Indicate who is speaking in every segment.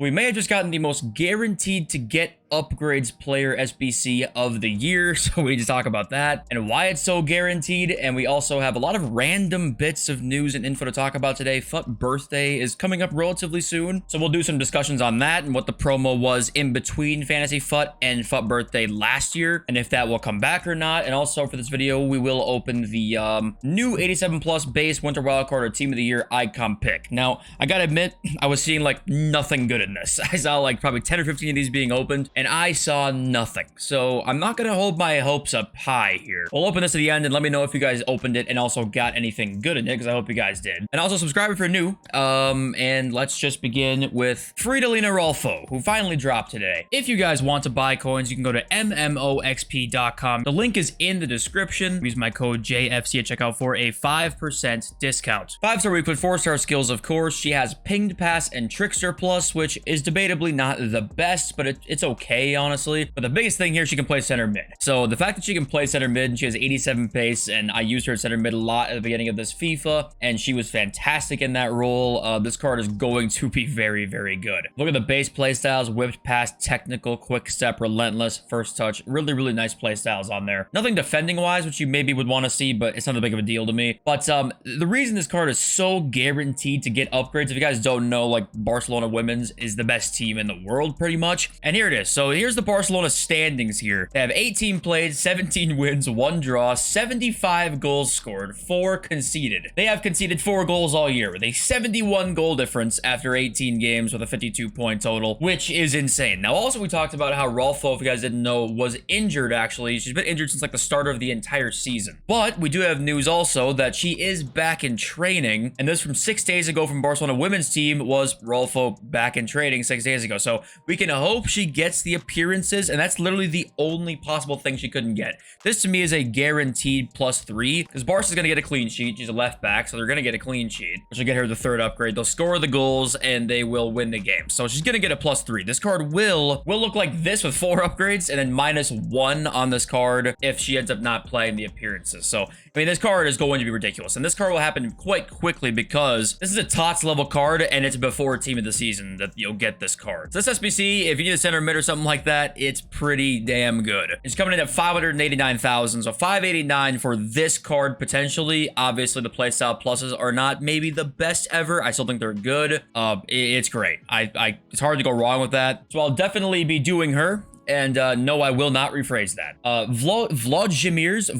Speaker 1: we may have just gotten the most guaranteed to get upgrades player SBC of the year, so we need to talk about that and why it's so guaranteed. And we also have a lot of random bits of news and info to talk about today. FUT Birthday is coming up relatively soon, so we'll do some discussions on that and what the promo was in between Fantasy FUT and FUT Birthday last year, and if that will come back or not. And also for this video, we will open the new 87 plus base winter wildcard or team of the year icon pick. Now, I gotta admit, I was seeing like nothing good in this. I saw like probably 10 or 15 of these being opened, and I saw nothing. So I'm not gonna hold my hopes up high here. We'll open this at the end and let me know if you guys opened it and also got anything good in it, because I hope you guys did. And also subscribe if you're new. And let's just begin with Fridolina Rolfö, who finally dropped today. If you guys want to buy coins, you can go to mmoxp.com. The link is in the description. Use my code JFC at checkout for a 5% discount. 5-star week with 4-star skills, of course. She has Pinged Pass and Trickster Plus, which is debatably not the best, but it's okay, honestly. But the biggest thing here, she can play center mid. So the fact that she can play center mid, and she has 87 pace, and I used her at center mid a lot at the beginning of this FIFA, and she was fantastic in that role. This card is going to be very, very good. Look at the base playstyles: whipped pass, technical, quick step, relentless, first touch. Really, really nice playstyles on there. Nothing defending wise, which you maybe would want to see, but it's not that big of a deal to me. But the reason this card is so guaranteed to get upgrades, if you guys don't know, like, Barcelona women's is the best team in the world pretty much. And here it is. So here's the Barcelona standings here. They have 18 played, 17 wins, 1 draw, 75 goals scored, 4 conceded. They have conceded 4 goals all year with a 71 goal difference after 18 games with a 52 point total, which is insane. Now, also, we talked about how Rolfö, if you guys didn't know, was injured, actually. She's been injured since like the start of the entire season. But we do have news also that she is back in training, and this from 6 days ago from Barcelona women's team was Rolfö back in training 6 days ago. So we can hope she gets the appearances, and that's literally the only possible thing she couldn't get. This to me is a guaranteed +3, because Barca's going to get a clean sheet. She's a left back, so they're going to get a clean sheet, which will get her the 3rd upgrade. They'll score the goals, and they will win the game. So she's going to get a +3. This card will look like this with 4 upgrades, and then -1 on this card if she ends up not playing the appearances. So, I mean, this card is going to be ridiculous, and this card will happen quite quickly because this is a TOTS level card, and it's before team of the season that you'll get this card. So this SBC, if you need a center mid or something like that, it's pretty damn good. It's coming in at 589,000, so 589 for this card potentially. Obviously, the playstyle pluses are not maybe the best ever. I still think they're good. It's great. It's hard to go wrong with that. So I'll definitely be doing her. And no, I will not rephrase that. Vladjimir's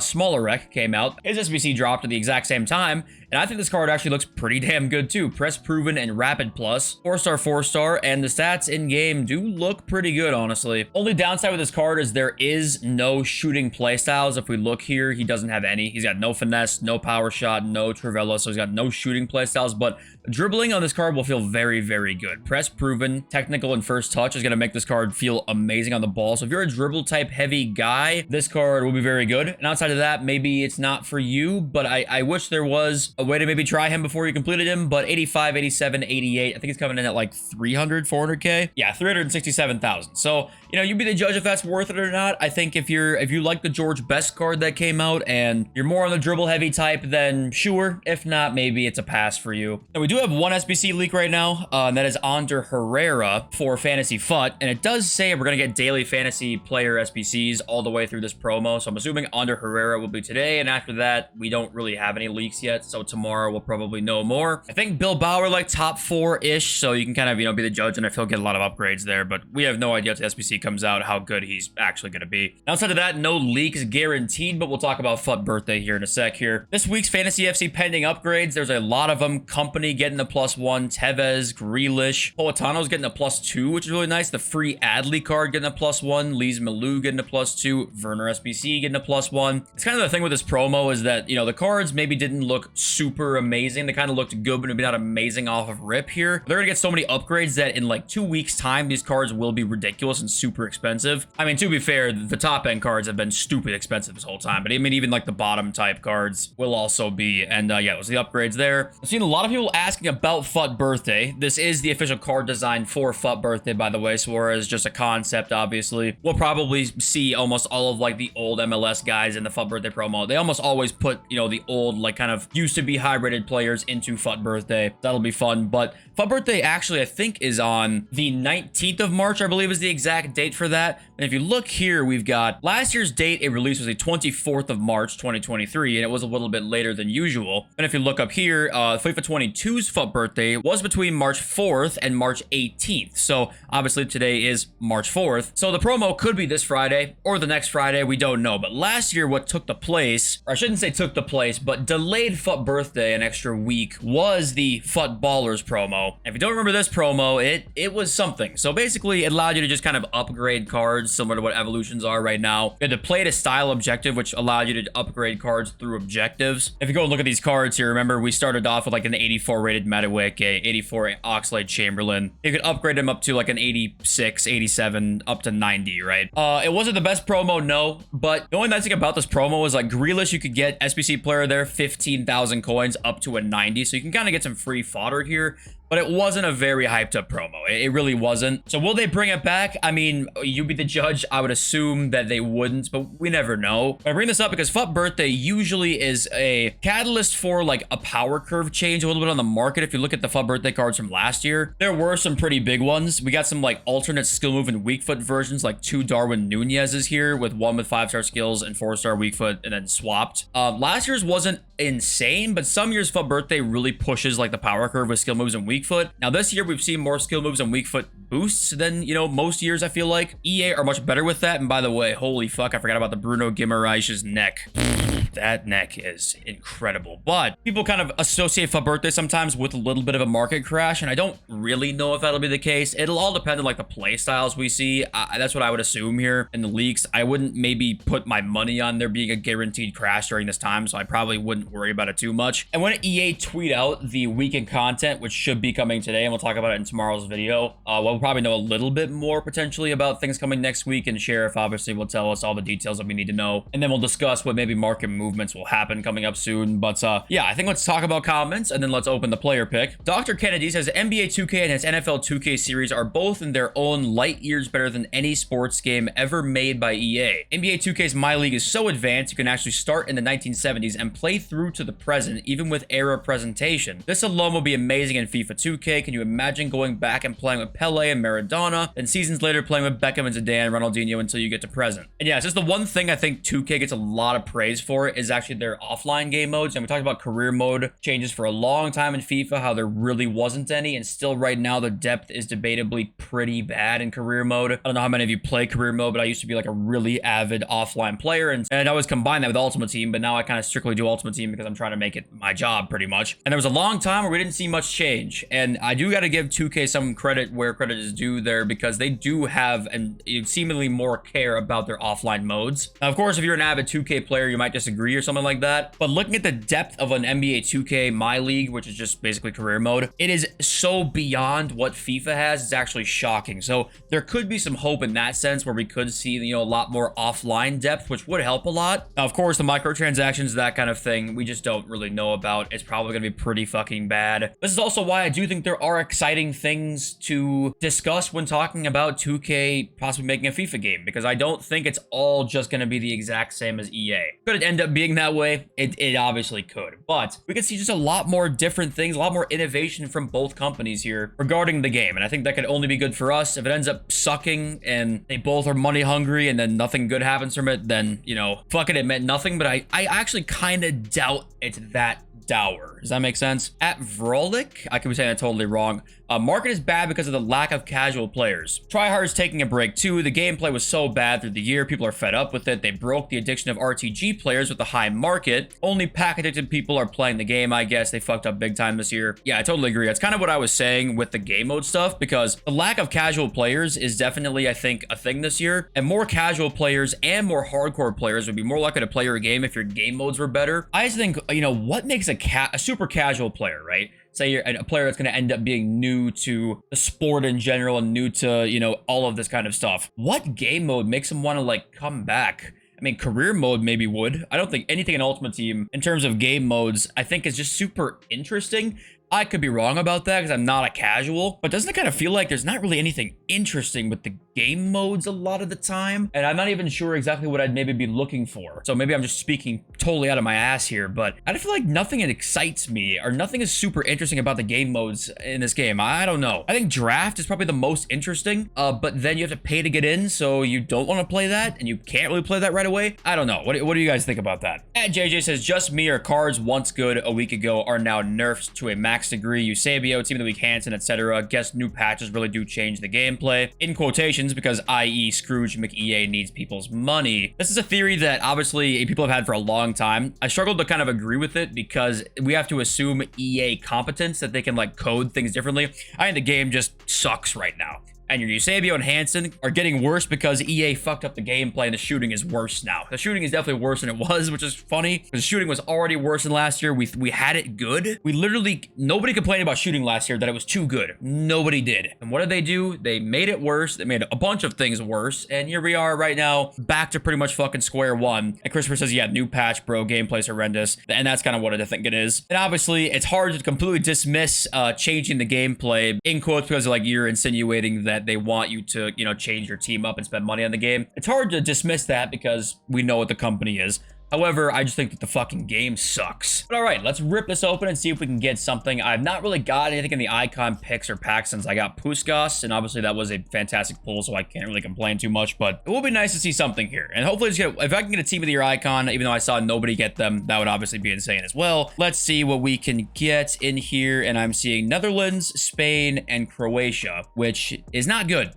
Speaker 1: smaller rec came out. His SBC dropped at the exact same time, and I think this card actually looks pretty damn good too. Press proven and rapid plus, 4-star, 4-star, and the stats in game do look pretty good, honestly. Only downside with this card is there is no shooting playstyles. If we look here, he doesn't have any. He's got no finesse, no power shot, no trivela, so he's got no shooting playstyles, but dribbling on this card will feel very, very good. Press proven, technical, and first touch is going to make this card feel amazing on the ball. So if you're a dribble type heavy guy, this card will be very good. And outside of that, maybe it's not for you, but I wish there was a way to maybe try him before you completed him. But 85, 87, 88, I think he's coming in at like 300, 400k. Yeah, 367,000. So, you know, you be the judge if that's worth it or not. I think if you like the George Best card that came out and you're more on the dribble heavy type, then sure. If not, maybe it's a pass for you. Now, we do have one SBC leak right now, and that is Ander Herrera for Fantasy FUT, and it does say we're going to get daily fantasy player SBCs all the way through this promo. So I'm assuming Ander Herrera will be today, and after that, we don't really have any leaks yet. So tomorrow we'll probably know more. I think Bill Bauer like top 4-ish, so you can kind of, you know, be the judge, and if he'll get a lot of upgrades there, but we have no idea if the SBC comes out how good he's actually going to be. Outside of that, no leaks guaranteed, but we'll talk about FUT Birthday here in a sec here. This week's Fantasy FC pending upgrades, there's a lot of them. Company getting a +1, Tevez, Grealish, Poetano's getting a +2, which is really nice. The free Adley card getting a +1, Lees Malou getting a +2, Werner SBC getting a +1. It's kind of the thing with this promo is that, you know, the cards maybe didn't look super amazing. They kind of looked good, but maybe not amazing off of rip here. They're gonna get so many upgrades that in like 2 weeks time, these cards will be ridiculous and super expensive. I mean, to be fair, the top end cards have been stupid expensive this whole time, but I mean, even like the bottom type cards will also be. And yeah, it was the upgrades there. I've seen a lot of people asking about FUT Birthday. This is the official card design for FUT Birthday, by the way, so whereas just a concept, obviously. We'll probably see almost all of like the old MLS guys in the FUT Birthday promo. They almost always put, you know, the old, like kind of used to be be hybrided players into FUT Birthday. That'll be fun. But FUT Birthday actually, I think, is on the 19th of March, I believe is the exact date for that. And if you look here, we've got last year's date, it released was the 24th of March, 2023, and it was a little bit later than usual. And if you look up here, FIFA 22's FUT Birthday was between March 4th and March 18th. So obviously today is March 4th. So the promo could be this Friday or the next Friday. We don't know. But last year, what took the place, or I shouldn't say took the place, but delayed FUT Birthday an extra week was the FUT Ballers promo. And if you don't remember this promo, it was something. So basically, it allowed you to just kind of upgrade cards similar to what evolutions are right now. You had to play to style objective, which allowed you to upgrade cards through objectives. If you go and look at these cards here, remember we started off with like an 84 rated Metawick, a 84 Oxlade Chamberlain. You could upgrade them up to like an 86, 87, up to 90, right? It wasn't the best promo, no, but the only nice thing about this promo is like Grealish, you could get SBC player there, 15,000 coins up to a 90, so you can kind of get some free fodder here. But it wasn't a very hyped up promo. It really wasn't. So will they bring it back? I mean, you be the judge. I would assume that they wouldn't, but we never know. I bring this up because FUT Birthday usually is a catalyst for like a power curve change a little bit on the market. If you look at the FUT Birthday cards from last year, there were some pretty big ones. We got some like alternate skill move and weak foot versions, like 2 Darwin Nunez's here with 1 with 5-star skills and 4-star weak foot and then swapped. Last year's wasn't insane, but some years FUT Birthday really pushes like the power curve with skill moves and weak foot. Now this year we've seen more skill moves and weak foot boosts than, you know, most years. I feel like EA are much better with that. And by the way, holy fuck, I forgot about the Bruno Guimaraes' neck. That neck is incredible. But people kind of associate FUT Birthday sometimes with a little bit of a market crash, and I don't really know if that'll be the case. It'll all depend on like the play styles we see. That's what I would assume here in the leaks. I wouldn't maybe put my money on there being a guaranteed crash during this time, so I probably wouldn't worry about it too much. And when EA tweet out the weekend content, which should be coming today, and we'll talk about it in tomorrow's video, we'll probably know a little bit more potentially about things coming next week, and Sheriff obviously will tell us all the details that we need to know, and then we'll discuss what maybe market movements will happen coming up soon. But yeah, I think let's talk about comments and then let's open the player pick. Dr. Kennedy says NBA 2K and his NFL 2K series are both in their own light years better than any sports game ever made by EA. NBA 2K's My League is so advanced you can actually start in the 1970s and play through to the present, even with era presentation. This alone will be amazing in FIFA 2K. Can you imagine going back and playing with Pele and Maradona, and seasons later playing with Beckham and Zidane, Ronaldinho until you get to present? And yeah, it's just the one thing I think 2K gets a lot of praise for is actually their offline game modes. And we talked about career mode changes for a long time in FIFA, how there really wasn't any, and still right now the depth is debatably pretty bad in career mode. I don't know how many of you play career mode, but I used to be like a really avid offline player, and I'd always combine that with Ultimate Team, but now I kind of strictly do Ultimate Team because I'm trying to make it my job pretty much. And there was a long time where we didn't see much change, and I do got to give 2K some credit where credit is due there, because they do have and seemingly more care about their offline modes. Now, of course, if you're an avid 2K player, you might disagree or something like that, but looking at the depth of an NBA 2K My League, which is just basically career mode, it is so beyond what FIFA has. It's actually shocking. So there could be some hope in that sense where we could see, you know, a lot more offline depth, which would help a lot. Now, of course, the microtransactions, that kind of thing, we just don't really know about. It's probably going to be pretty fucking bad. This is also why I do think there are exciting things to discuss when talking about 2K possibly making a FIFA game, because I don't think it's all just going to be the exact same as EA. Could it end up being that way? It obviously could, but we could see just a lot more different things, a lot more innovation from both companies here regarding the game, and I think that could only be good for us. If it ends up sucking and they both are money hungry and then nothing good happens from it, then, you know, fuck it meant nothing. But I actually kind of doubt it's that dour. Does that make sense? At Vrolik, I could be saying that totally wrong. Market is bad because of the lack of casual players. Tryhard's taking a break too. The gameplay was so bad through the year. People are fed up with it. They broke the addiction of RTG players with the high market. Only pack addicted people are playing the game, I guess. They fucked up big time this year. Yeah, I totally agree. That's kind of what I was saying with the game mode stuff, because the lack of casual players is definitely, I think, a thing this year. And more casual players and more hardcore players would be more likely to play your game if your game modes were better. I just think, you know, what makes a super casual player, right? Say you're a player that's going to end up being new to the sport in general and new to, you know, all of this kind of stuff. What game mode makes them want to like come back? I mean, career mode maybe would. I don't think anything in Ultimate Team in terms of game modes, I think is just super interesting. I could be wrong about that because I'm not a casual, but doesn't it kind of feel like there's not really anything interesting with the game modes a lot of the time? And I'm not even sure exactly what I'd maybe be looking for. So maybe I'm just speaking totally out of my ass here, but I feel like nothing excites me or nothing is super interesting about the game modes in this game. I don't know. I think draft is probably the most interesting, but then you have to pay to get in, so you don't want to play that and you can't really play that right away. I don't know. What do you guys think about that? At JJ says, just me or cards once good a week ago are now nerfed to a max degree. Eusebio, Team of the Week Hansen, etc. Guess new patches really do change the gameplay. In quotations, because i.e. Scrooge McEA needs people's money. This is a theory that obviously people have had for a long time. I struggle to kind of agree with it because we have to assume EA competence, that they can like code things differently. I think the game just sucks right now. And your Eusebio and Hansen are getting worse because EA fucked up the gameplay and the shooting is worse now. The shooting is definitely worse than it was, which is funny. The shooting was already worse than last year. We had it good. We literally, nobody complained about shooting last year that it was too good. Nobody did. And what did they do? They made it worse. They made a bunch of things worse. And here we are right now, back to pretty much fucking square one. And Christopher says, yeah, new patch, bro. Gameplay's horrendous. And that's kind of what I think it is. And obviously, it's hard to completely dismiss changing the gameplay, in quotes, because like you're insinuating that they want you to, you know, change your team up and spend money on the game. It's hard to dismiss that because we know what the company is. However, I just think that the fucking game sucks. But all right, let's rip this open and see if we can get something. I've not really got anything in the icon picks or packs since I got Puskas, and obviously that was a fantastic pull, so I can't really complain too much, but it will be nice to see something here. And hopefully, if I can get a Team of the Year icon, even though I saw nobody get them, that would obviously be insane as well. Let's see what we can get in here, and I'm seeing Netherlands, Spain, and Croatia, which is not good.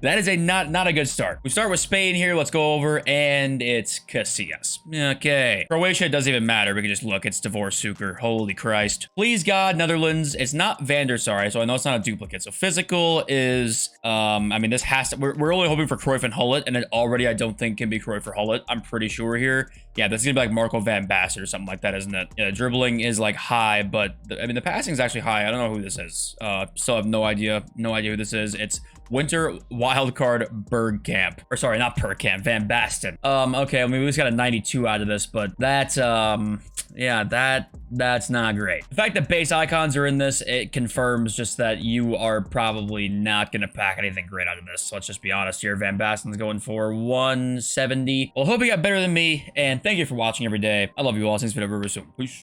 Speaker 1: That is not a good start. We start with Spain here. Let's go over, and it's Casillas. Okay. Croatia doesn't even matter. We can just look. It's Davor Suker. Holy Christ. Please God, Netherlands. It's not Van der Sar, so I know it's not a duplicate. So physical is, I mean, this has to, we're only hoping for Cruyff and Hullet, and it already I don't think can be Cruyff or Hullet. I'm pretty sure here. Yeah, this is gonna be like Marco van Basten or something like that, isn't it? Yeah, dribbling is like high, but I mean, the passing is actually high. I don't know who this is. Still have no idea who this is. It's Winter Wildcard Bergkamp. Or sorry, not Bergkamp, Van Basten. Okay, I mean, we just got a 92 out of this, but that's, yeah, that's not great. The fact that base icons are in this, it confirms just that you are probably not gonna pack anything great out of this. So let's just be honest here. Van Basten's going for 170. Well, hope you got better than me, and thank you for watching every day. I love you all. Since video very soon. Peace.